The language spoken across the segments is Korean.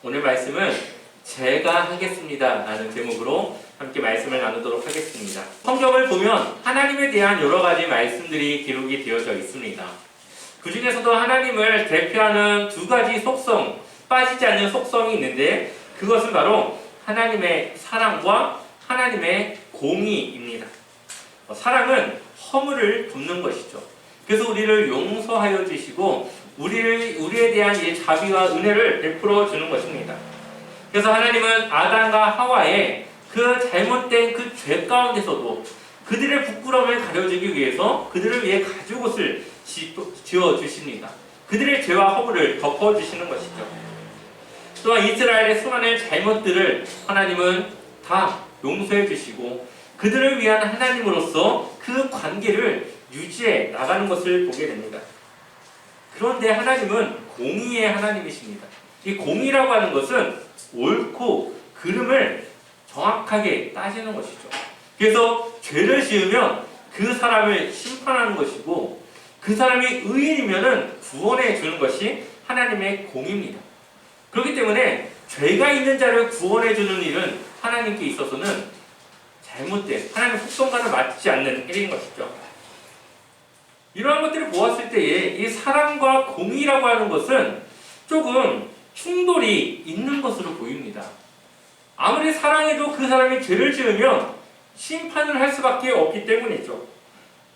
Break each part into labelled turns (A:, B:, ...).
A: 오늘 말씀은 제가 하겠습니다 라는 제목으로 함께 말씀을 나누도록 하겠습니다. 성경을 보면 하나님에 대한 여러 가지 말씀들이 기록이 되어져 있습니다. 그 중에서도 하나님을 대표하는 두 가지 속성, 빠지지 않는 속성이 있는데 그것은 바로 하나님의 사랑과 하나님의 공의입니다. 사랑은 허물을 덮는 것이죠. 그래서 우리를 용서하여 주시고 우리에 대한 이 자비와 은혜를 베풀어 주는 것입니다. 그래서 하나님은 아담과 하와의 그 잘못된 그 죄 가운데서도 그들의 부끄러움을 가려주기 위해서 그들을 위해 가죽옷을 지어 주십니다. 그들의 죄와 허물을 덮어 주시는 것이죠. 또한 이스라엘의 수많은 잘못들을 하나님은 다 용서해 주시고 그들을 위한 하나님으로서 그 관계를 유지해 나가는 것을 보게 됩니다. 그런데 하나님은 공의의 하나님이십니다. 이 공의라고 하는 것은 옳고 그름을 정확하게 따지는 것이죠. 그래서 죄를 지으면 그 사람을 심판하는 것이고 그 사람이 의인이면 구원해 주는 것이 하나님의 공의입니다. 그렇기 때문에 죄가 있는 자를 구원해 주는 일은 하나님께 있어서는 잘못된 하나님의 속성과는 맞지 않는 일인 것이죠. 이러한 것들을 보았을 때에 이 사랑과 공의라고 하는 것은 조금 충돌이 있는 것으로 보입니다. 아무리 사랑해도 그 사람이 죄를 지으면 심판을 할 수밖에 없기 때문이죠.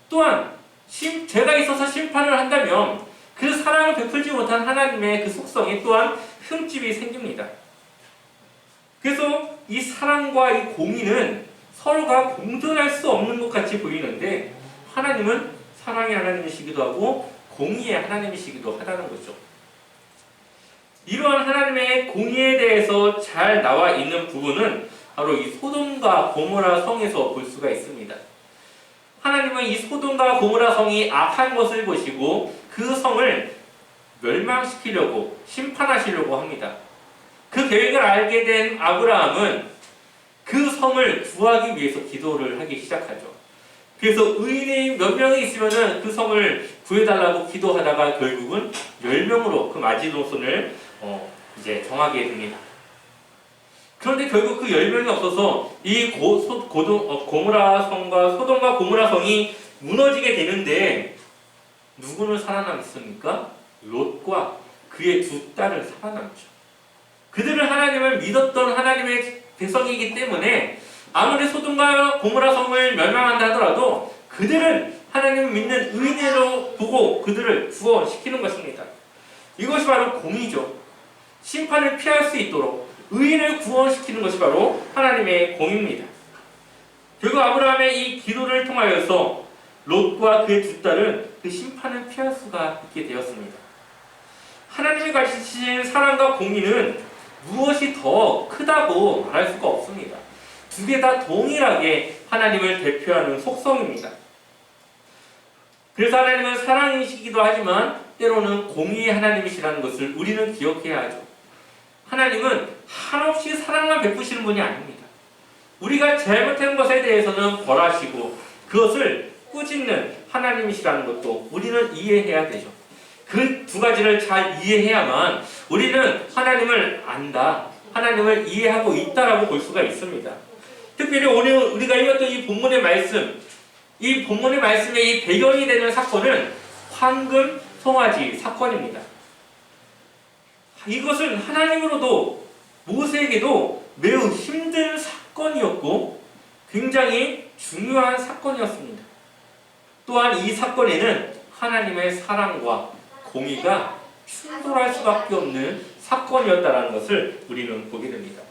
A: 또한 죄가 있어서 심판을 한다면 그 사랑을 베풀지 못한 하나님의 그 속성이 또한 흠집이 생깁니다. 그래서 이 사랑과 이 공의는 서로가 공존할 수 없는 것 같이 보이는데 하나님은 사랑의 하나님이시기도 하고 공의의 하나님이시기도 하다는 거죠. 이러한 하나님의 공의에 대해서 잘 나와 있는 부분은 바로 이 소돔과 고모라 성에서 볼 수가 있습니다. 하나님은 이 소돔과 고모라 성이 악한 것을 보시고 그 성을 멸망시키려고 심판하시려고 합니다. 그 계획을 알게 된 아브라함은 그 성을 구하기 위해서 기도를 하기 시작하죠. 그래서 의인이 몇 명이 있으면은 그 성을 구해달라고 기도하다가 결국은 10명으로 그 마지노선을 이제 정하게 됩니다. 그런데 결국 그 10명이 없어서 이 고모라 성과 소돔과 고모라 성이 무너지게 되는데 누구는 살아남습니까? 롯과 그의 두 딸은 살아남죠. 그들은 하나님을 믿었던 하나님의 백성이기 때문에 아무리 소돔과 고모라 성을 멸망한다 하더라도 그들은 하나님을 믿는 의인으로 보고 그들을 구원시키는 것입니다. 이것이 바로 공의죠. 심판을 피할 수 있도록 의인을 구원시키는 것이 바로 하나님의 공의입니다. 결국 아브라함의 이 기도를 통하여서 롯과 그의 두 딸은 그 심판을 피할 수가 있게 되었습니다. 하나님이 가지신 사랑과 공의는 무엇이 더 크다고 말할 수가 없습니다. 두 개 다 동일하게 하나님을 대표하는 속성입니다. 그래서 하나님은 사랑이시기도 하지만 때로는 공의의 하나님이시라는 것을 우리는 기억해야 하죠. 하나님은 한없이 사랑만 베푸시는 분이 아닙니다. 우리가 잘못한 것에 대해서는 벌하시고 그것을 꾸짖는 하나님이시라는 것도 우리는 이해해야 되죠. 그 두 가지를 잘 이해해야만 우리는 하나님을 안다, 하나님을 이해하고 있다라고 볼 수가 있습니다. 특별히 오늘 우리가 읽었던 이 본문의 말씀, 이 본문의 말씀의 이 배경이 되는 사건은 황금 송아지 사건입니다. 이것은 하나님으로도 모세에게도 매우 힘든 사건이었고 굉장히 중요한 사건이었습니다. 또한 이 사건에는 하나님의 사랑과 공의가 충돌할 수밖에 없는 사건이었다는 것을 우리는 보게 됩니다.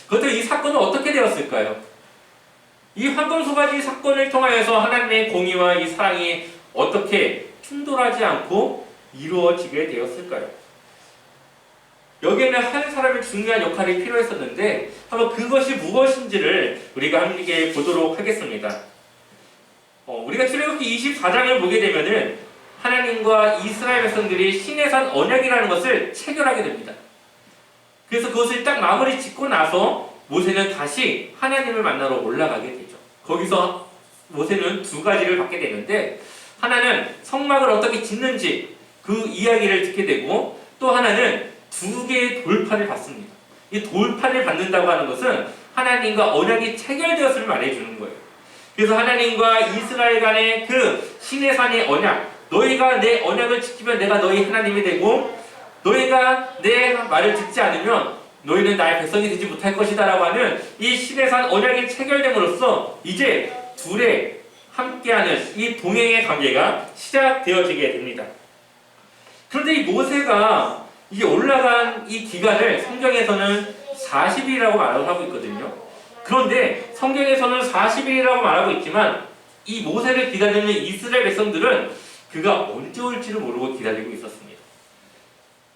A: 그런데 이 사건은 어떻게 되었을까요? 이 황금송아지 사건을 통하여서 하나님의 공의와 이 사랑이 어떻게 충돌하지 않고 이루어지게 되었을까요? 여기에는 한 사람의 중요한 역할이 필요했었는데 한번 그것이 무엇인지를 우리가 함께 보도록 하겠습니다. 우리가 출애굽기 24장을 보게 되면은 하나님과 이스라엘 백성들이 시내산 언약이라는 것을 체결하게 됩니다. 그래서 그것을 딱 마무리 짓고 나서 모세는 다시 하나님을 만나러 올라가게 되죠. 거기서 모세는 두 가지를 받게 되는데 하나는 성막을 어떻게 짓는지 그 이야기를 듣게 되고 또 하나는 두 개의 돌파를 받습니다. 이 돌파를 받는다고 하는 것은 하나님과 언약이 체결되었음을 말해주는 거예요. 그래서 하나님과 이스라엘 간의 그 시내산의 언약, 너희가 내 언약을 지키면 내가 너희 하나님이 되고 너희가 내 말을 듣지 않으면 너희는 나의 백성이 되지 못할 것이다 라고 하는 이 시내산 언약이 체결됨으로써 이제 둘의 함께하는 이 동행의 관계가 시작되어지게 됩니다. 그런데 이 모세가 이게 올라간 이 기간을 성경에서는 40일이라고 말하고 있거든요. 그런데 성경에서는 40일이라고 말하고 있지만 이 모세를 기다리는 이스라엘 백성들은 그가 언제 올지를 모르고 기다리고 있었습니다.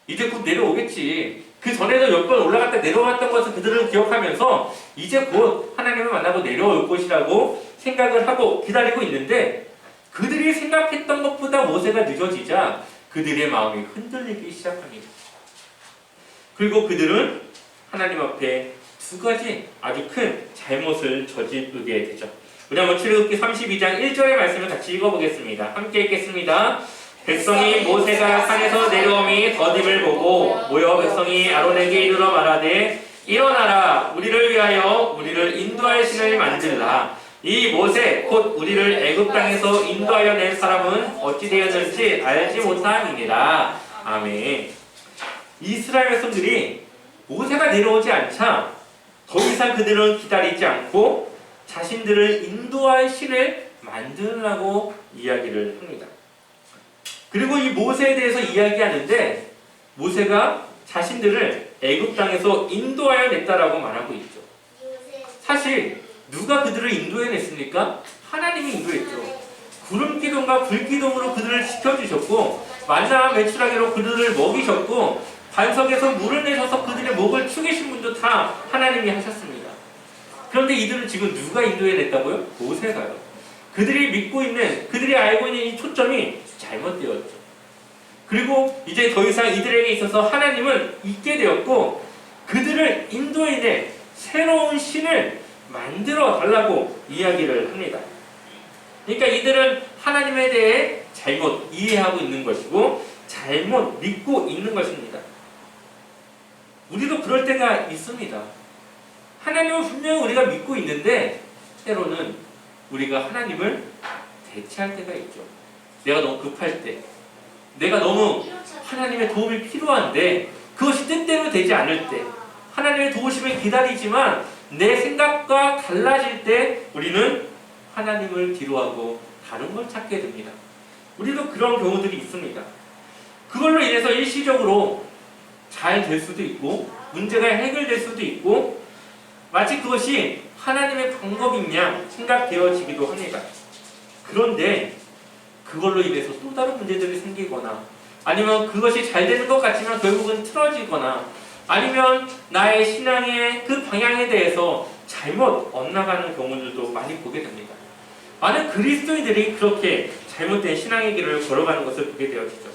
A: 이제 곧 내려오겠지. 그 전에도 몇 번 올라갔다 내려왔던 것을 그들은 기억하면서 이제 곧 하나님을 만나고 내려올 것이라고 생각을 하고 기다리고 있는데 그들이 생각했던 것보다 모세가 늦어지자 그들의 마음이 흔들리기 시작합니다. 그리고 그들은 하나님 앞에 두 가지 아주 큰 잘못을 저지르게 되죠. 우리 한번 출애굽기 32장 1절의 말씀을 같이 읽어보겠습니다. 함께 읽겠습니다. 백성이 모세가 산에서 내려오니 더딤을 보고 모여 백성이 아론에게 이르러 말하되 일어나라 우리를 위하여 우리를 인도할 신을 만들라. 이 모세 곧 우리를 애굽 땅에서 인도하여 낸 사람은 어찌 되었는지 알지 못함이니라. 아멘. 이스라엘 백성들이 모세가 내려오지 않자 더 이상 그들은 기다리지 않고 자신들을 인도할 신을 만들라고 이야기를 합니다. 그리고 이 모세에 대해서 이야기하는데 모세가 자신들을 애굽 땅에서 인도하여 냈다라고 말하고 있죠. 사실 누가 그들을 인도해냈습니까? 하나님이 인도했죠. 구름기둥과 불기둥으로 그들을 지켜주셨고 만나와 메추라기로 그들을 먹이셨고 반석에서 물을 내셔서 그들의 목을 축이신 분도 다 하나님이 하셨습니다. 그런데 이들은 지금 누가 인도해냈다고요? 모세가요. 그들이 믿고 있는, 그들이 알고 있는 이 초점이 잘못되었죠. 그리고 이제 더 이상 이들에게 있어서 하나님은 잊게 되었고 그들을 인도해낼 새로운 신을 만들어 달라고 이야기를 합니다. 그러니까 이들은 하나님에 대해 잘못 이해하고 있는 것이고 잘못 믿고 있는 것입니다. 우리도 그럴 때가 있습니다. 하나님은 분명히 우리가 믿고 있는데 때로는 우리가 하나님을 대체할 때가 있죠. 내가 너무 급할 때, 내가 너무 하나님의 도움이 필요한데 그것이 뜻대로 되지 않을 때, 하나님의 도우심을 기다리지만 내 생각과 달라질 때 우리는 하나님을 뒤로하고 다른 걸 찾게 됩니다. 우리도 그런 경우들이 있습니다. 그걸로 인해서 일시적으로 잘 될 수도 있고 문제가 해결될 수도 있고 마치 그것이 하나님의 방법인 양 생각되어지기도 합니다. 그런데 그걸로 인해서 또 다른 문제들이 생기거나 아니면 그것이 잘 되는 것 같지만 결국은 틀어지거나 아니면 나의 신앙의 그 방향에 대해서 잘못 엇나가는 경우들도 많이 보게 됩니다. 많은 그리스도인들이 그렇게 잘못된 신앙의 길을 걸어가는 것을 보게 되어지죠.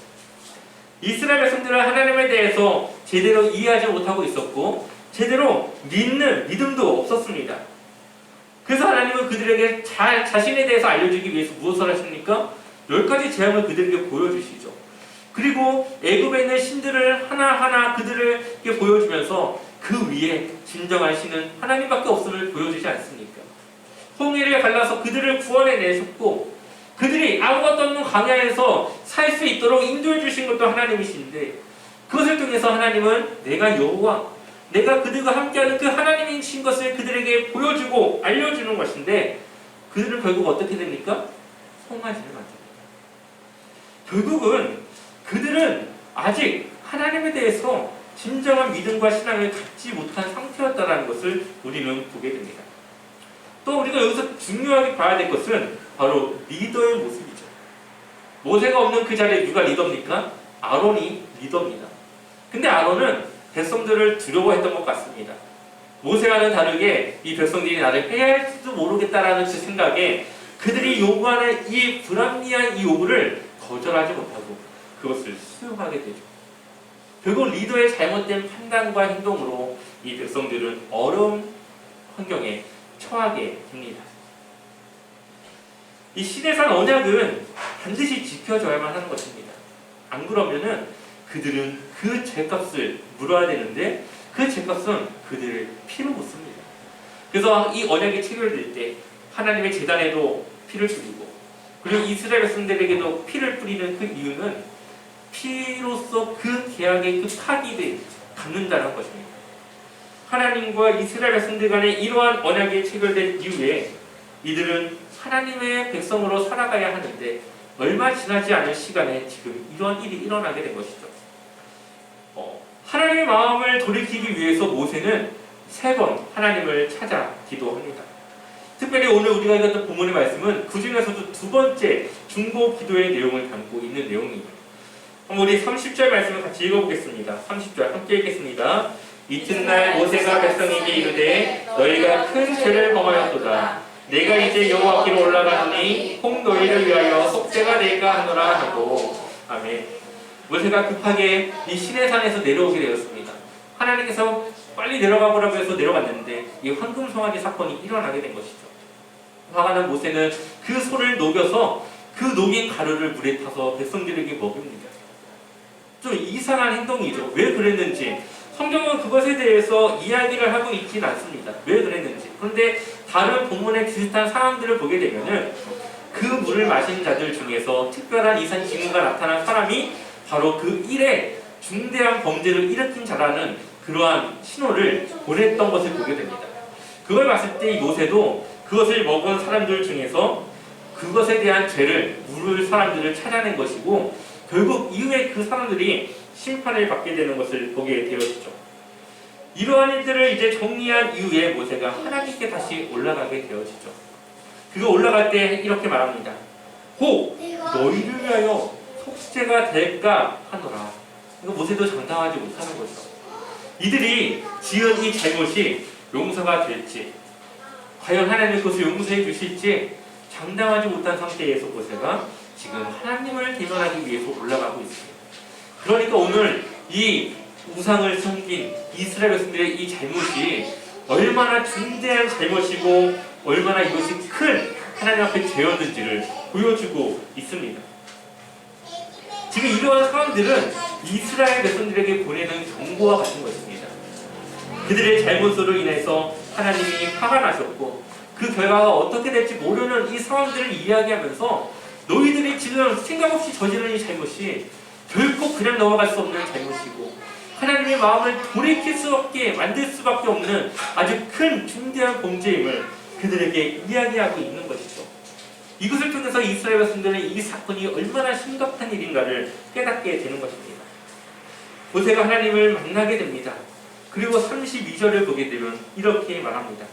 A: 이스라엘 백성들은 하나님에 대해서 제대로 이해하지 못하고 있었고 제대로 믿는 믿음도 없었습니다. 그래서 하나님은 그들에게 자신에 대해서 알려주기 위해서 무엇을 하십니까? 10가지 재앙을 그들에게 보여주시죠. 그리고 애굽에 있는 신들을 하나하나 그들에게 보여주면서 그 위에 진정한 신은 하나님밖에 없음을 보여주지 않습니까? 홍해를 갈라서 그들을 구원해내셨고 그들이 아무것도 없는 광야에서 살 수 있도록 인도해 주신 것도 하나님이신데 그것을 통해서 하나님은 내가 여호와, 내가 그들과 함께하는 그 하나님이신 것을 그들에게 보여주고 알려주는 것인데 그들은 결국 어떻게 됩니까? 송아지를 만듭니다. 결국은 그들은 아직 하나님에 대해서 진정한 믿음과 신앙을 갖지 못한 상태였다는 것을 우리는 보게 됩니다. 또 우리가 여기서 중요하게 봐야 될 것은 바로 리더의 모습이죠. 모세가 없는 그 자리에 누가 리더입니까? 아론이 리더입니다. 근데 아론은 백성들을 두려워했던 것 같습니다. 모세와는 다르게 이 백성들이 나를 해할지도 모르겠다라는 그 생각에 그들이 요구하는 이 불합리한 이 요구를 거절하지 못하고 그것을 수용하게 되죠. 결국 리더의 잘못된 판단과 행동으로 이 백성들은 어려운 환경에 처하게 됩니다. 이 시내산 언약은 반드시 지켜져야만 하는 것입니다. 안 그러면은 그들은 그 죄값을 물어야 되는데 그 죄값은 그들을 피로 묻습니다. 그래서 이 언약이 체결될 때 하나님의 제단에도 피를 뿌리고 그리고 이스라엘 백성들에게도 피를 뿌리는 그 이유는 피로써 그 계약의 그 파기를 갚는다는 것입니다. 하나님과 이스라엘 백성들 간에 이러한 언약이 체결된 이후에 이들은 하나님의 백성으로 살아가야 하는데 얼마 지나지 않은 시간에 지금 이러한 일이 일어나게 된 것이죠. 하나님의 마음을 돌이키기 위해서 모세는 3번 하나님을 찾아 기도합니다. 특별히 오늘 우리가 읽었던 본문의 말씀은 그 중에서도 2번째 중보 기도의 내용을 담고 있는 내용입니다. 우리 30절 말씀을 같이 읽어보겠습니다. 30절 함께 읽겠습니다. 이튿날 모세가 백성에게 이르되 너희가 큰 죄를 범하였도다. 내가 이제 여호와께로 올라가노니 혹 너희를 위하여 속죄가 될까 하노라 하고. 아멘. 모세가 급하게 이 시내산에서 내려오게 되었습니다. 하나님께서 빨리 내려가 보라고 해서 내려갔는데 이 황금 송아지 사건이 일어나게 된 것이죠. 화가 난 모세는 그 소를 녹여서 그 녹인 가루를 물에 타서 백성들에게 먹입니다. 좀 이상한 행동이죠. 왜 그랬는지 성경은 그것에 대해서 이야기를 하고 있진 않습니다. 왜 그랬는지. 그런데 다른 본문에 비슷한 상황들을 보게 되면은 그 물을 마신 자들 중에서 특별한 이상 징후가 나타난 사람이 바로 그 일에 중대한 범죄를 일으킨 자라는 그러한 신호를 보냈던 것을 보게 됩니다. 그걸 봤을 때 이 모세도 그것을 먹은 사람들 중에서 그것에 대한 죄를 물을 사람들을 찾아낸 것이고 결국 이후에 그 사람들이 심판을 받게 되는 것을 보게 되었죠. 이러한 일들을 이제 정리한 이후에 모세가 하나님께 다시 올라가게 되어지죠. 그가 올라갈 때 이렇게 말합니다. 혹 너희를 위하여 속죄가 될까 하노라. 이거 모세도 장담하지 못하는 거죠. 이들이 지은 이 잘못이 용서가 될지 과연 하나님이 그것을 용서해 주실지 장담하지 못한 상태에서 모세가 지금 하나님을 대면하기 위해서 올라가고 있습니다. 그러니까 오늘 이 우상을 섬긴 이스라엘 백성들의 이 잘못이 얼마나 중대한 잘못이고 얼마나 이것이 큰 하나님 앞에 죄였는지를 보여주고 있습니다. 지금 이러한 상황들은 이스라엘 백성들에게 보내는 경고와 같은 것입니다. 그들의 잘못으로 인해서 하나님이 화가 나셨고 그 결과가 어떻게 될지 모르는 이 상황들을 이야기하면서 너희들이 지금 생각 없이 저지른 이 잘못이 결코 그냥 넘어갈 수 없는 잘못이고 하나님의 마음을 돌이킬 수밖에 만들 수밖에 없는 아주 큰 중대한 범죄임을 그들에게 이야기하고 있는 것이죠. 이것을 통해서 이스라엘 백성들은 이 사건이 얼마나 심각한 일인가를 깨닫게 되는 것입니다. 모세가 하나님을 만나게 됩니다. 그리고 32절을 보게 되면 이렇게 말합니다.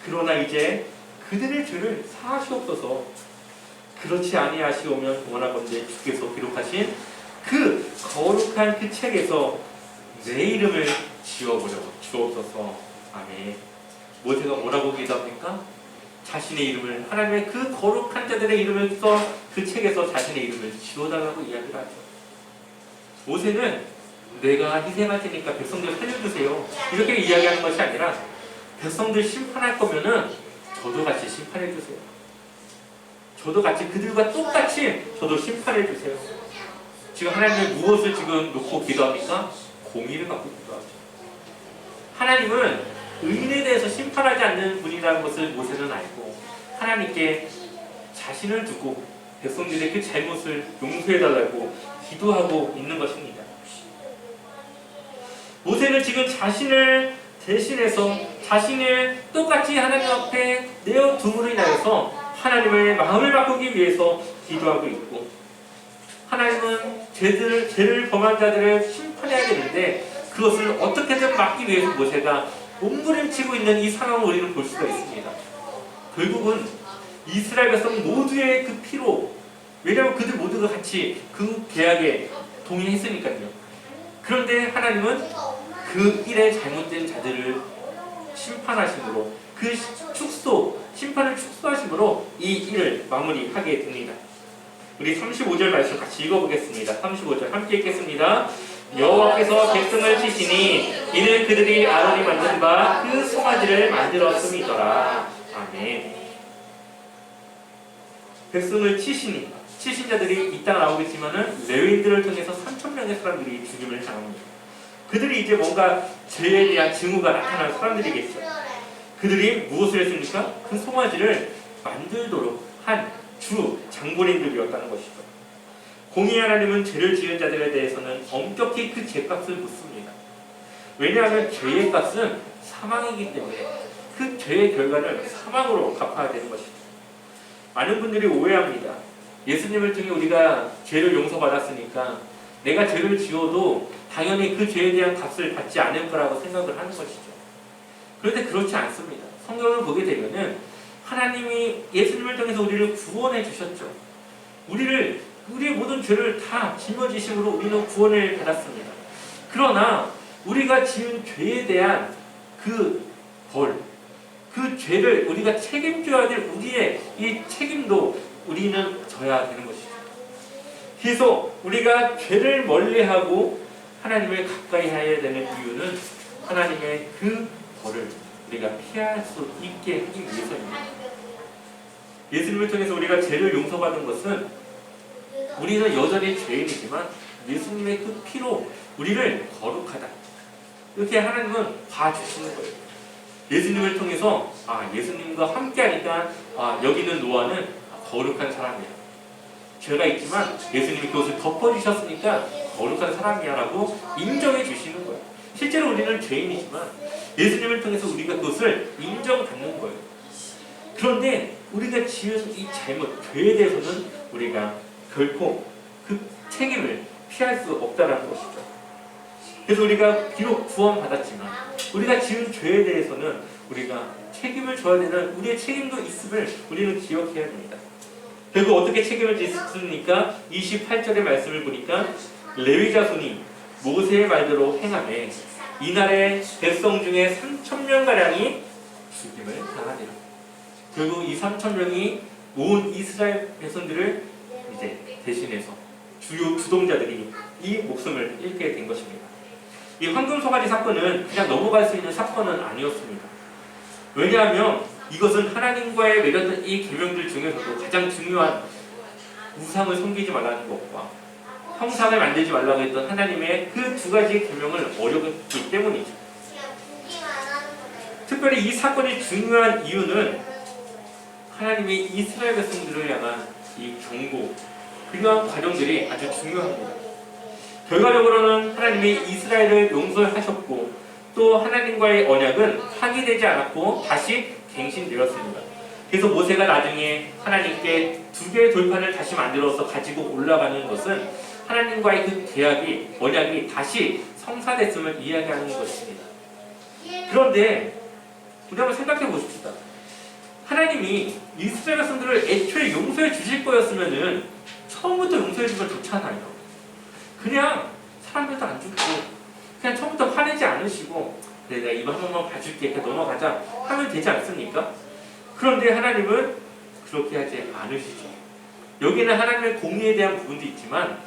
A: 그러나 이제 그들의 죄를 사하시옵소서. 그렇지 아니하시오면 원하건대 주께서 기록하신 그 거룩한 그 책에서 내 이름을 지워버려 주옵소서. 아멘. 모세가 뭐라고 기도합니까? 자신의 이름을 하나님의 그 거룩한 자들의 이름을 써 그 책에서 자신의 이름을 지워달라고 이야기를 하죠. 모세는 내가 희생할 테니까 백성들 살려주세요 이렇게 이야기하는 것이 아니라 백성들 심판할 거면은 저도 같이 심판해 주세요. 저도 같이 그들과 똑같이 저도 심판해 주세요. 지금 하나님은 무엇을 지금 놓고 기도합니까? 공의를 갖고 기도하죠. 하나님은 의인에 대해서 심판하지 않는 분이라는 것을 모세는 알고 하나님께 자신을 두고 백성들의 그 잘못을 용서해달라고 기도하고 있는 것입니다. 모세는 지금 자신을 대신해서 자신을 똑같이 하나님 앞에 내어둠으로 인하여서 하나님의 마음을 바꾸기 위해서 기도하고 있고 하나님은 죄를 범한 자들을 심판해야 되는데 그것을 어떻게든 막기 위해서 모세가 몸부림치고 있는 이 상황을 우리는 볼 수가 있습니다. 결국은 이스라엘 백성 모두의 그 피로 왜냐하면 그들 모두가 같이 그 계약에 동의했으니까요. 그런데 하나님은 그 일에 잘못된 자들을 심판하심으로 그 심판을 축소하심으로 이 일을 마무리하게 됩니다. 우리 35절 말씀 같이 읽어보겠습니다. 35절 함께 읽겠습니다. 여호와께서 백성을 치시니 이는 그들이 아론이 만든 바 그 송아지를 만들었음이더라. 아멘. 백성을 치시니 시신자들이 이따가 나오겠지만은 레위인들을 통해서 3,000명의 사람들이 죽임을 당합니다. 그들이 이제 뭔가 죄에 대한 증오가 나타난 사람들이겠죠. 그들이 무엇을 했습니까? 그 송아지를 만들도록 한 주 장본인들이었다는 것이죠. 공의 하나님은 죄를 지은 자들에 대해서는 엄격히 그 죄값을 묻습니다. 왜냐하면 죄의 값은 사망이기 때문에 그 죄의 결과를 사망으로 갚아야 되는 것이죠. 많은 분들이 오해합니다. 예수님을 통해 우리가 죄를 용서받았으니까 내가 죄를 지어도 당연히 그 죄에 대한 값을 받지 않을 거라고 생각을 하는 것이죠. 그런데 그렇지 않습니다. 성경을 보게 되면은 하나님이 예수님을 통해서 우리를 구원해 주셨죠. 우리의 모든 죄를 다 짊어지심으로 우리는 구원을 받았습니다. 그러나 우리가 지은 죄에 대한 그 벌, 그 죄를 우리가 책임져야 될 우리의 이 책임도 우리는 져야 되는 것이죠. 그래서 우리가 죄를 멀리하고 하나님을 가까이 해야 되는 이유는 하나님의 그 벌을 우리가 피할 수 있게 하기 위해서입니다. 예수님을 통해서 우리가 죄를 용서받은 것은 우리는 여전히 죄인이지만 예수님의 그 피로 우리를 거룩하다, 이렇게 하나님은 봐주시는 거예요. 예수님을 통해서 예수님과 함께하니까 여기는 노아는 거룩한 사람이야. 죄가 있지만 예수님이 그것을 덮어주셨으니까 거룩한 사람이야 라고 인정해 주시는 거예요. 실제로 우리는 죄인이지만 예수님을 통해서 우리가 그것을 인정받는 거예요. 그런데 우리가 지은 이 잘못, 죄에 대해서는 우리가 결코 그 책임을 피할 수 없다는 것이죠. 그래서 우리가 비록 구원받았지만 우리가 지은 죄에 대해서는 우리가 책임을 져야 되는 우리의 책임도 있음을 우리는 기억해야 됩니다. 결국 어떻게 책임을 짓습니까? 28절의 말씀을 보니까 레위 자손이 모세의 말대로 행하매 이날에 백성 중에 3,000명가량이 죽임을 당하리라. 결국 이 3,000명이 온 이스라엘 백성들을 이제 대신해서 주요 주동자들이 이 목숨을 잃게 된 것입니다. 이 황금송아지 사건은 그냥 넘어갈 수 있는 사건은 아니었습니다. 왜냐하면 이것은 하나님과의 맺었던 이 계명들 중에서도 가장 중요한 우상을 섬기지 말라는 것과 형상을 만들지 말라고 했던 하나님의 그 두 가지 계명을 어겼기 때문이죠. 특별히 이 사건이 중요한 이유는 하나님이 이스라엘 백성들을 향한 이 경고, 그러한 과정들이 아주 중요합니다. 결과적으로는 하나님이 이스라엘을 용서하셨고 또 하나님과의 언약은 파기되지 않았고 다시 갱신되었습니다. 그래서 모세가 나중에 하나님께 두 개의 돌판을 다시 만들어서 가지고 올라가는 것은 하나님과의 그 계약이, 언약이 다시 성사됐음을 이야기하는 것입니다. 그런데 우리 한번 생각해 보십시다. 하나님이 이스라엘 백성들을 애초에 용서해 주실 거였으면은 처음부터 용서해 주면 좋잖아요. 그냥 사람들도 안 죽고 그냥 처음부터 화내지 않으시고 그래 내가 이거 한 번만 봐줄게 이렇게 넘어가자 하면 되지 않습니까? 그런데 하나님은 그렇게 하지 않으시죠. 여기는 하나님의 공의에 대한 부분도 있지만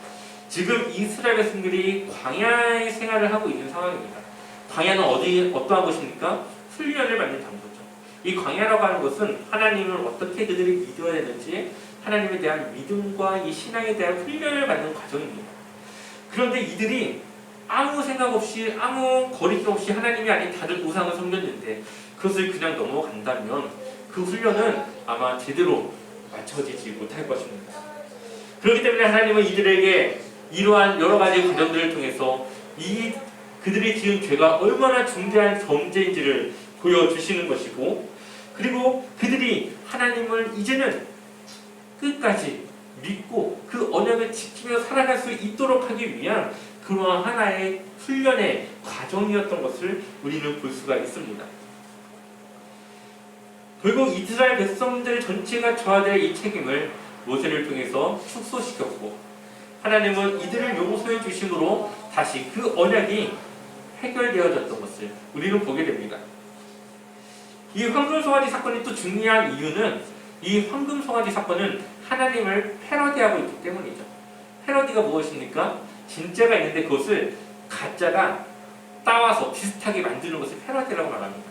A: 지금 이스라엘 백성들이 광야의 생활을 하고 있는 상황입니다. 광야는 어떠한 곳입니까? 훈련을 받는 장소죠. 이 광야라고 하는 것은 하나님을 어떻게 그들이 믿어야 되는지 하나님에 대한 믿음과 이 신앙에 대한 훈련을 받는 과정입니다. 그런데 이들이 아무 생각 없이 아무 거리낌 없이 하나님이 아닌 다른 우상을 섬겼는데 그것을 그냥 넘어간다면 그 훈련은 아마 제대로 맞춰지지 못할 것입니다. 그렇기 때문에 하나님은 이들에게 이러한 여러 가지 과정들을 통해서 그들이 지은 죄가 얼마나 중대한 범죄인지를 보여주시는 것이고, 그리고 그들이 하나님을 이제는 끝까지 믿고 그 언약을 지키며 살아갈 수 있도록 하기 위한 그러한 하나의 훈련의 과정이었던 것을 우리는 볼 수가 있습니다. 결국 이스라엘 백성들 전체가 져야 될 이 책임을 모세를 통해서 축소시켰고, 하나님은 이들을 용서해 주심으로 다시 그 언약이 해결되어졌던 것을 우리는 보게 됩니다. 이 황금송아지 사건이 또 중요한 이유는 이 황금송아지 사건은 하나님을 패러디하고 있기 때문이죠. 패러디가 무엇입니까? 진짜가 있는데 그것을 가짜가 따와서 비슷하게 만드는 것을 패러디라고 말합니다.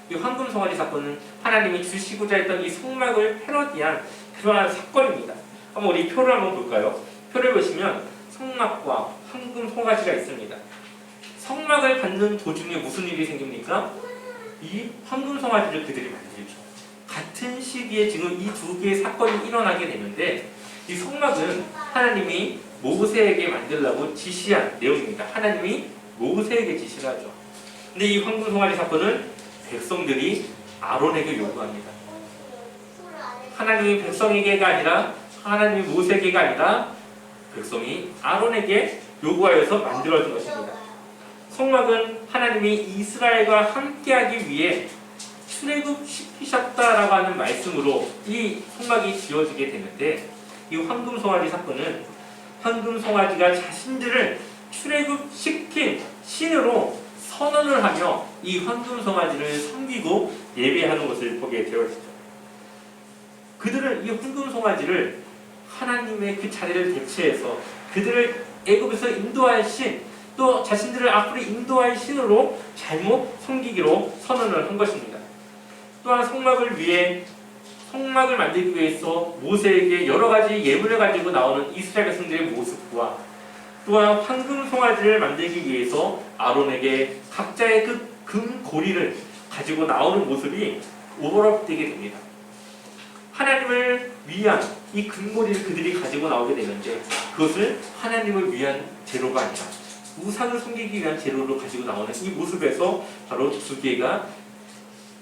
A: 이 황금송아지 사건은 하나님이 주시고자 했던 이 성막을 패러디한 그러한 사건입니다. 한번 우리 표를 한번 볼까요? 표를 보시면 성막과 황금 송아지가 있습니다. 성막을 받는 도중에 무슨 일이 생깁니까? 이 황금 송아지를 그들이 만들죠. 같은 시기에 지금 이 두 개의 사건이 일어나게 되는데 이 성막은 하나님이 모세에게 만들라고 지시한 내용입니다. 하나님이 모세에게 지시를 하죠. 근데 이 황금 송아지 사건은 백성들이 아론에게 요구합니다. 하나님이 백성에게가 아니라 하나님이 모세에게가 아니라 백성이 아론에게 요구하여서 만들어진 것입니다. 성막은 하나님이 이스라엘과 함께하기 위해 출애굽시키셨다라고 하는 말씀으로 이 성막이 지어지게 되는데 이 황금 송아지 사건은 황금 송아지가 자신들을 출애굽시킨 신으로 선언을 하며 이 황금 송아지를 섬기고 예배하는 것을 보게 되었죠. 그들은 이 황금 송아지를 하나님의 그 자리를 대체해서 그들을 애굽에서 인도할 신, 또 자신들을 앞으로 인도할 신으로 잘못 섬기기로 선언을 한 것입니다. 또한 성막을 만들기 위해서 모세에게 여러 가지 예물을 가지고 나오는 이스라엘 백성들의 모습과 또한 황금 송아지를 만들기 위해서 아론에게 각자의 그 금고리를 가지고 나오는 모습이 오버랩되게 됩니다. 하나님을 위한 이 금고리를 그들이 가지고 나오게 되는데 그것을 하나님을 위한 재료가 아니라 우상을 섬기기 위한 재료로 가지고 나오는 이 모습에서 바로 두 개가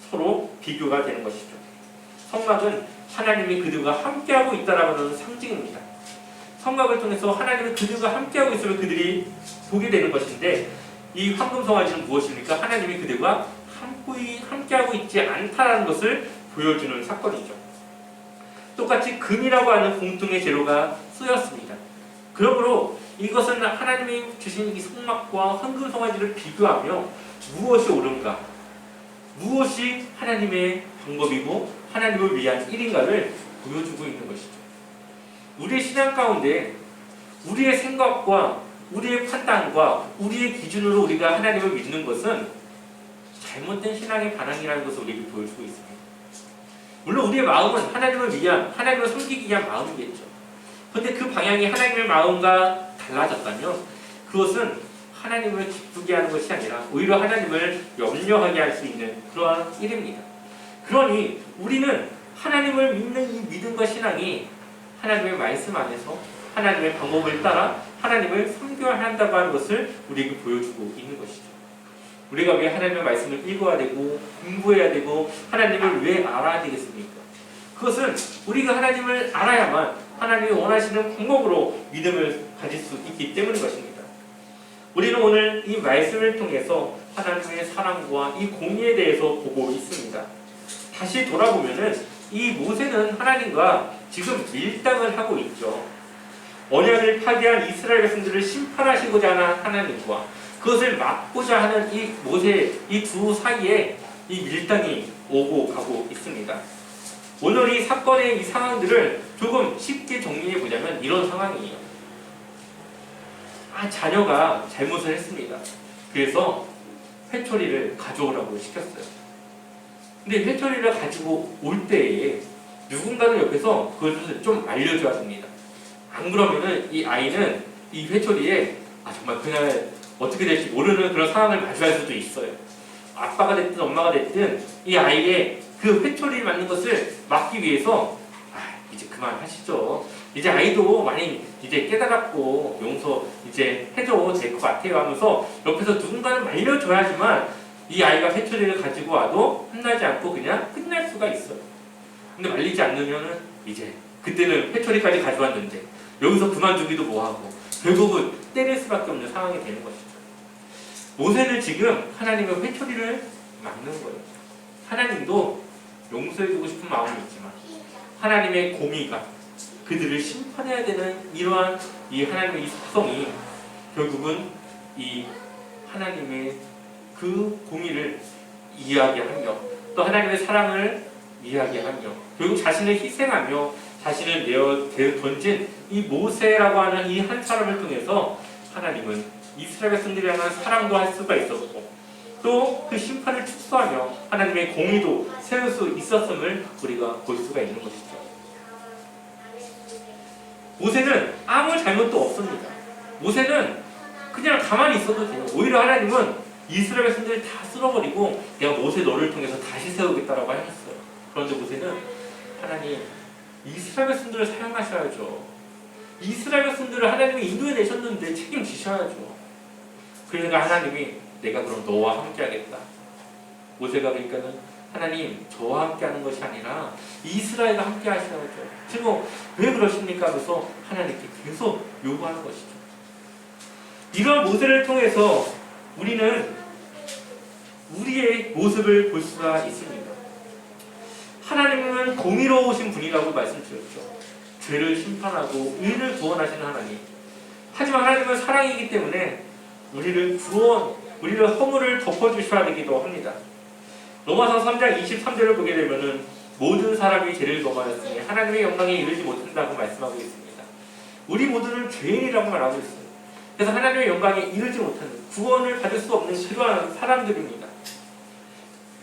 A: 서로 비교가 되는 것이죠. 성막은 하나님이 그들과 함께하고 있다라고 하는 상징입니다. 성막을 통해서 하나님이 그들과 함께하고 있으면 그들이 보게 되는 것인데 이 황금 송아지는 무엇입니까? 하나님이 그들과 함께하고 있지 않다라는 것을 보여주는 사건이죠. 똑같이 금이라고 하는 공통의 재료가 쓰였습니다. 그러므로 이것은 하나님이 주신 이 성막과 황금 송아지를 비교하며 무엇이 옳은가, 무엇이 하나님의 방법이고 하나님을 위한 일인가를 보여주고 있는 것이죠. 우리의 신앙 가운데 우리의 생각과 우리의 판단과 우리의 기준으로 우리가 하나님을 믿는 것은 잘못된 신앙의 반항이라는 것을 우리에게 보여주고 있습니다. 물론 우리의 마음은 하나님을 위한, 하나님을 섬기기 위한 마음이겠죠. 그런데 그 방향이 하나님의 마음과 달라졌다면 그것은 하나님을 기쁘게 하는 것이 아니라 오히려 하나님을 염려하게 할 수 있는 그러한 일입니다. 그러니 우리는 하나님을 믿는 이 믿음과 신앙이 하나님의 말씀 안에서 하나님의 방법을 따라 하나님을 섬겨야 한다고 하는 것을 우리에게 보여주고 있는 것이죠. 우리가 왜 하나님의 말씀을 읽어야 되고 공부해야 되고 하나님을 왜 알아야 되겠습니까? 그것은 우리가 하나님을 알아야만 하나님이 원하시는 방법으로 믿음을 가질 수 있기 때문인 것입니다. 우리는 오늘 이 말씀을 통해서 하나님의 사랑과 이 공의에 대해서 보고 있습니다. 다시 돌아보면은 이 모세는 하나님과 지금 밀당을 하고 있죠. 언약을 파괴한 이스라엘 백성들을 심판하시고자 하는 하나님과 그것을 막고자 하는 이 모세 이 두 사이에 이 밀당이 오고 가고 있습니다. 오늘 이 사건의 이 상황들을 조금 쉽게 정리해 보자면 이런 상황이에요. 자녀가 잘못을 했습니다. 그래서 회초리를 가져오라고 시켰어요. 근데 회초리를 가지고 올 때에 누군가는 옆에서 그것을 좀 알려줘야 됩니다. 안 그러면은 이 아이는 이 회초리에 정말 그날 어떻게 될지 모르는 그런 상황을 마주할 수도 있어요. 아빠가 됐든 엄마가 됐든 이 아이의 그 회초리를 맞는 것을 막기 위해서 이제 그만하시죠. 이제 아이도 많이 이제 깨달았고 용서 이제 해줘도 될 것 같아요 하면서 옆에서 누군가는 말려줘야지만 이 아이가 회초리를 가지고 와도 혼나지 않고 그냥 끝날 수가 있어요. 근데 말리지 않으면은 이제 그때는 회초리까지 가져왔는데 여기서 그만두기도 뭐하고 결국은 때릴 수밖에 없는 상황이 되는 것이죠. 모세는 지금 하나님의 회초리를 막는 거예요. 하나님도 용서해주고 싶은 마음이 있지만 하나님의 공의가 그들을 심판해야 되는 이러한 이 하나님의 이 속성이 결국은 이 하나님의 그 공의를 이야기하며 또 하나님의 사랑을 이야기하며 결국 자신을 희생하며 자신을 내어 던진 이 모세라고 하는 이 한 사람을 통해서 하나님은 이스라엘 백성들에 대한 사랑도 할 수가 있었고 또 그 심판을 축소하며 하나님의 공의도 세울 수 있었음을 우리가 볼 수가 있는 것이죠. 모세는 아무 잘못도 없습니다. 모세는 그냥 가만히 있어도 돼요. 오히려 하나님은 이스라엘 백성들을 다 쓸어버리고 내가 모세 너를 통해서 다시 세우겠다라고 하셨어요. 그런데 모세는 하나님 이스라엘 백성들을 사용하셔야죠. 이스라엘 백성들을 하나님이 인도해 내셨는데 책임지셔야죠. 그러니까 하나님이 내가 그럼 너와 함께 하겠다. 모세가 그러니까는 하나님 저와 함께 하는 것이 아니라 이스라엘과 함께 하셔야죠. 지금 왜 그러십니까? 하면서 하나님께 계속 요구하는 것이죠. 이런 모세를 통해서 우리는 우리의 모습을 볼 수가 있습니다. 하나님은 공의로우신 분이라고 말씀드렸죠. 죄를 심판하고 의를 구원하시는 하나님. 하지만 하나님은 사랑이기 때문에 우리를 허물을 덮어주셔야 되기도 합니다. 로마서 3장 23절을 보게 되면은 모든 사람이 죄를 범하였으니 하나님의 영광에 이르지 못한다고 말씀하고 있습니다. 우리 모두는 죄인이라고 말하고 있습니다. 그래서 하나님의 영광에 이르지 못하는 구원을 받을 수 없는 그러한 사람들입니다.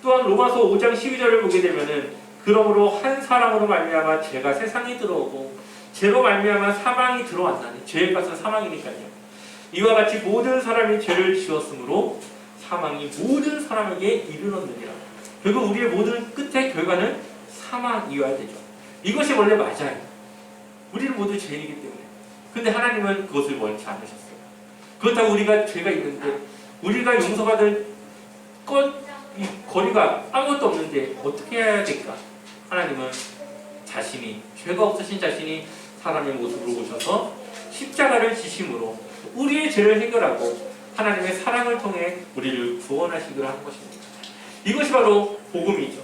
A: 또한 로마서 5장 12절을 보게 되면은 그러므로 한 사람으로 말미암아 죄가 세상에 들어오고 죄로 말미암아 사망이 들어왔나니 죄의 값은 사망이니까요. 이와 같이 모든 사람이 죄를 지었으므로 사망이 모든 사람에게 이르렀느니라. 결국 우리의 모든 끝의 결과는 사망이어야 되죠. 이것이 원래 맞아요. 우리는 모두 죄인이기 때문에. 근데 하나님은 그것을 원치 않으셨어요. 그렇다고 우리가 죄가 있는데 우리가 용서받을 이 거리가 아무것도 없는데 어떻게 해야 될까? 하나님은 자신이 죄가 없으신 자신이 사람의 모습으로 오셔서 십자가를 지심으로 우리의 죄를 해결하고 하나님의 사랑을 통해 우리를 구원하시기로 한 것입니다. 이것이 바로 복음이죠.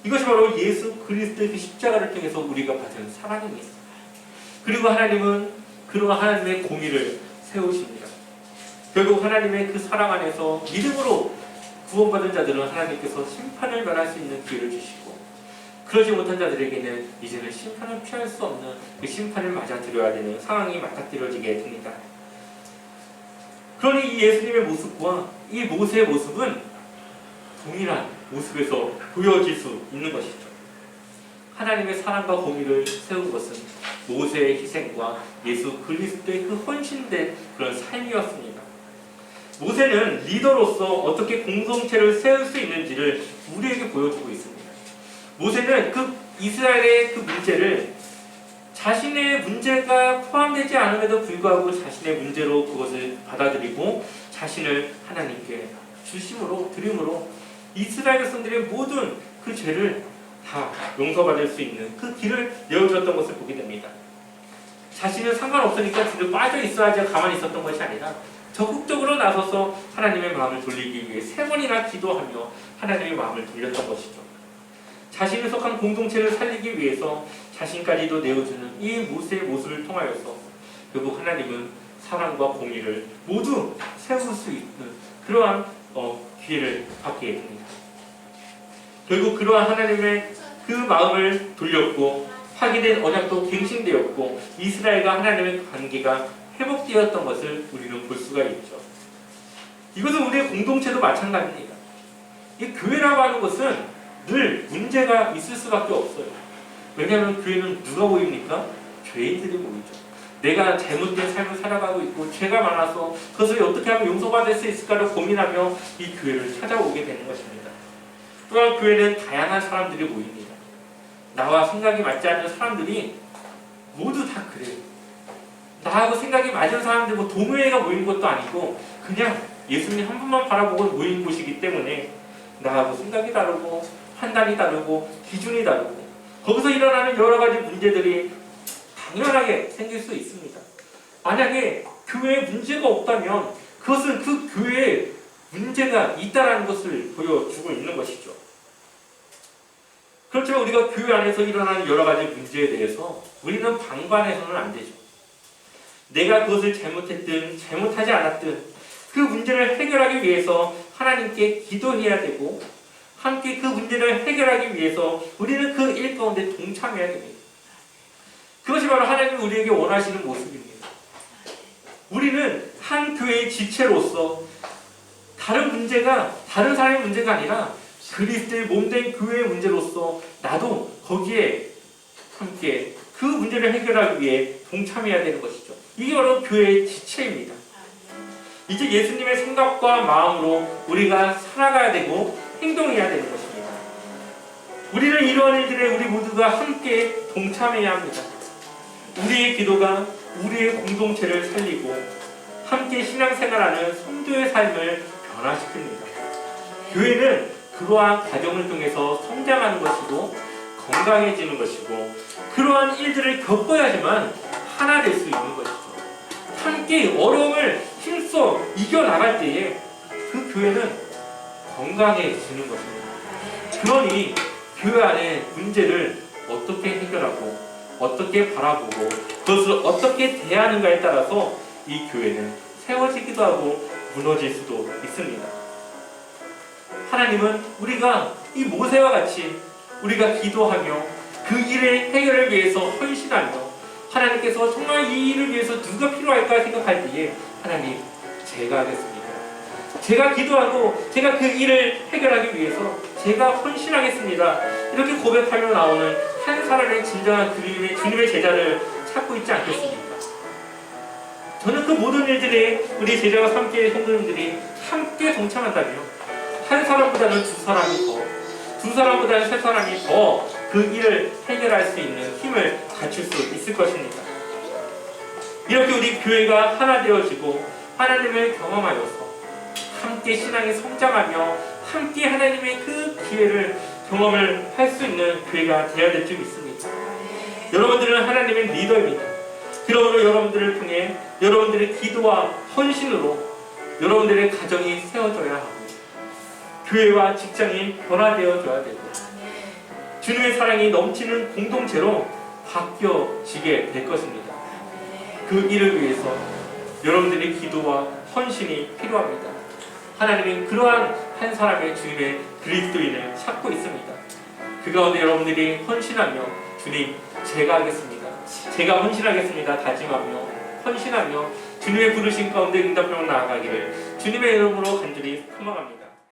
A: 이것이 바로 예수 그리스도의 그 십자가를 통해서 우리가 받은 사랑입니다. 그리고 하나님은 그러한 하나님의 공의를 세우십니다. 결국 하나님의 그 사랑 안에서 믿음으로 구원받은 자들은 하나님께서 심판을 면할 수 있는 기회를 주시고 그러지 못한 자들에게는 이제는 심판을 피할 수 없는 그 심판을 맞아들여야 되는 상황이 맞닥뜨려지게 됩니다. 그러니 이 예수님의 모습과 이 모세의 모습은 동일한 모습에서 보여질 수 있는 것이죠. 하나님의 사랑과 공의를 세운 것은 모세의 희생과 예수 그리스도의 그 헌신된 그런 삶이었습니다. 모세는 리더로서 어떻게 공동체를 세울 수 있는지를 우리에게 보여주고 있습니다. 모세는 그 이스라엘의 그 문제를 자신의 문제가 포함되지 않음에도 불구하고 자신의 문제로 그것을 받아들이고 자신을 하나님께 주심으로 드림으로 이스라엘 백성들의 모든 그 죄를 다 용서받을 수 있는 그 길을 내어주었던 것을 보게 됩니다. 자신은 상관없으니까 뒤로 빠져 있어야지 가만히 있었던 것이 아니라 적극적으로 나서서 하나님의 마음을 돌리기 위해 3번이나 기도하며 하나님의 마음을 돌렸던 것이죠. 자신을 속한 공동체를 살리기 위해서 자신까지도 내어주는 이 모세의 모습을 통하여서 결국 하나님은 사랑과 공의를 모두 세울 수 있는 그러한 기회를 받게 됩니다. 결국 그러한 하나님의 그 마음을 돌렸고 파기된 언약도 갱신되었고 이스라엘과 하나님의 관계가 회복되었던 것을 우리는 볼 수가 있죠. 이것은 우리의 공동체도 마찬가지입니다. 이 교회라고 하는 것은 늘 문제가 있을 수밖에 없어요. 왜냐하면 교회는 누가 모입니까? 죄인들이 모이죠. 내가 잘못된 삶을 살아가고 있고 죄가 많아서 그것을 어떻게 하면 용서받을 수 있을까를 고민하며 이 교회를 찾아오게 되는 것입니다. 또한 교회는 다양한 사람들이 모입니다. 나와 생각이 맞지 않는 사람들이 모두 다 그래요. 나하고 생각이 맞은 사람들 동호회가 모인 것도 아니고 그냥 예수님 한 분만 바라보고 모인 곳이기 때문에 나하고 생각이 다르고 판단이 다르고 기준이 다르고 거기서 일어나는 여러 가지 문제들이 당연하게 생길 수 있습니다. 만약에 교회에 문제가 없다면 그것은 그 교회에 문제가 있다는 것을 보여주고 있는 것이죠. 그렇지만 우리가 교회 안에서 일어나는 여러 가지 문제에 대해서 우리는 방관해서는 안 되죠. 내가 그것을 잘못했든 잘못하지 않았든 그 문제를 해결하기 위해서 하나님께 기도해야 되고 함께 그 문제를 해결하기 위해서 우리는 그 일 가운데 동참해야 됩니다. 그것이 바로 하나님이 우리에게 원하시는 모습입니다. 우리는 한 교회의 지체로서 다른 문제가 다른 사람의 문제가 아니라 그리스도의 몸된 교회의 문제로서 나도 거기에 함께 그 문제를 해결하기 위해 동참해야 되는 것이죠. 이게 바로 교회의 지체입니다. 이제 예수님의 생각과 마음으로 우리가 살아가야 되고 행동해야 되는 것입니다. 우리는 이러한 일들에 우리 모두가 함께 동참해야 합니다. 우리의 기도가 우리의 공동체를 살리고 함께 신앙생활하는 성도의 삶을 변화시킵니다. 교회는 그러한 과정을 통해서 성장하는 것이고 건강해지는 것이고 그러한 일들을 겪어야지만 하나 될 수 있는 것이죠. 함께 어려움을 힘써 이겨나갈 때에 그 교회는 건강해지는 것입니다. 그러니 교회 안의 문제를 어떻게 해결하고 어떻게 바라보고 그것을 어떻게 대하는가에 따라서 이 교회는 세워지기도 하고 무너질 수도 있습니다. 하나님은 우리가 이 모세와 같이 우리가 기도하며 그 일의 해결을 위해서 헌신하며 하나님께서 정말 이 일을 위해서 누가 필요할까 생각할 때에 하나님, 제가 하겠습니다. 제가 기도하고 제가 그 일을 해결하기 위해서 제가 헌신하겠습니다. 이렇게 고백하며 나오는 한 사람의 진정한 주님의 제자를 찾고 있지 않겠습니까? 저는 그 모든 일들에 우리 제자와 함께 성도님들이 함께 동참한다면 한 사람보다는 두 사람이 더, 두 사람보다는 세 사람이 더 그 일을 해결할 수 있는 힘을 갖출 수 있을 것입니다. 이렇게 우리 교회가 하나 되어지고 하나님을 경험하여서 함께 신앙에 성장하며 함께 하나님의 그 기회를 경험을 할 수 있는 교회가 되어야 될 줄 믿습니다. 여러분들은 하나님의 리더입니다. 그러므로 여러분들을 통해 여러분들의 기도와 헌신으로 여러분들의 가정이 세워져야 하고 교회와 직장이 변화되어져야 되고 주님의 사랑이 넘치는 공동체로 바뀌어지게 될 것입니다. 그 일을 위해서 여러분들의 기도와 헌신이 필요합니다. 하나님은 그러한 한 사람의 주님의 그리스도인을 찾고 있습니다. 그 가운데 여러분들이 헌신하며 주님, 제가 하겠습니다. 제가 헌신하겠습니다. 다짐하며 헌신하며 주님의 부르심 가운데 응답하며 나아가기를 주님의 이름으로 간절히 소망합니다.